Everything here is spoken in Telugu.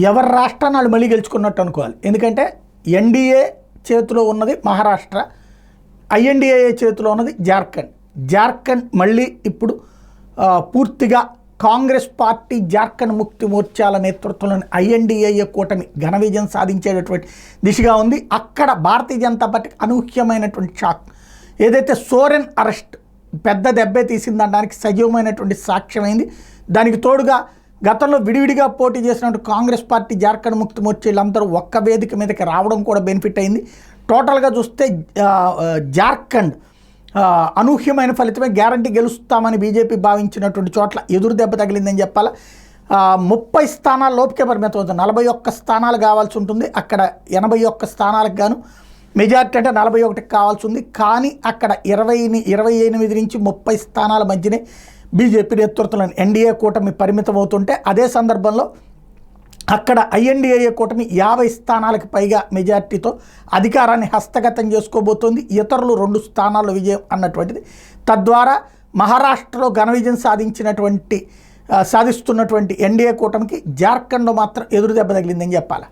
ఎవరి రాష్ట్రాన్ని వాళ్ళు మళ్ళీ గెలుచుకున్నట్టు అనుకోవాలి. ఎందుకంటే ఎన్డీఏ చేతిలో ఉన్నది మహారాష్ట్ర, ఐఎన్డీఏ చేతిలో ఉన్నది జార్ఖండ్. జార్ఖండ్ మళ్ళీ ఇప్పుడు పూర్తిగా కాంగ్రెస్ పార్టీ జార్ఖండ్ ముక్తి మోర్చాల నేతృత్వంలోని ఐఎన్డీఏ కూటమి ఘన విజయం సాధించేటటువంటి దిశగా ఉంది. అక్కడ భారతీయ జనతా పార్టీకి అనూహ్యమైనటువంటి షాక్. ఏదైతే సోరెన్ అరెస్ట్ పెద్ద దెబ్బే తీసిందనడానికి సజీవమైనటువంటి సాక్ష్యమైంది. దానికి తోడుగా గతంలో విడివిడిగా పోటీ చేసినటువంటి కాంగ్రెస్ పార్టీ జార్ఖండ్ ముక్తి మోర్చీలందరూ ఒక్క వేదిక మీదకి రావడం కూడా బెనిఫిట్ అయింది. టోటల్గా చూస్తే జార్ఖండ్ అనూహ్యమైన ఫలితమే, గ్యారంటీ గెలుస్తామని బీజేపీ భావించినటువంటి చోట్ల ఎదురు దెబ్బ తగిలిందని చెప్పాలి. 30 స్థానాల లోపుకే పరిమితం అవుతుంది. 41 స్థానాలు కావాల్సి ఉంటుంది. అక్కడ 81 స్థానాలకు గాను మెజార్టీ అంటే 41కి కావాల్సి ఉంది. కానీ అక్కడ 28 నుంచి 30 స్థానాల మధ్యనే బీజేపీ నేతృత్వంలోని ఎన్డీఏ కూటమి పరిమితం అవుతుంటే, అదే సందర్భంలో అక్కడ ఐఎన్డీఏ కూటమి 50 స్థానాలకు పైగా మెజార్టీతో అధికారాన్ని హస్తగతం చేసుకోబోతోంది. ఇతరులు 2 స్థానాల్లో విజయం అన్నటువంటిది. తద్వారా మహారాష్ట్రలో ఘన విజయం సాధిస్తున్నటువంటి ఎన్డీఏ కూటమికి జార్ఖండ్లో మాత్రం ఎదురు దెబ్బ తగిలిందని చెప్పాలి.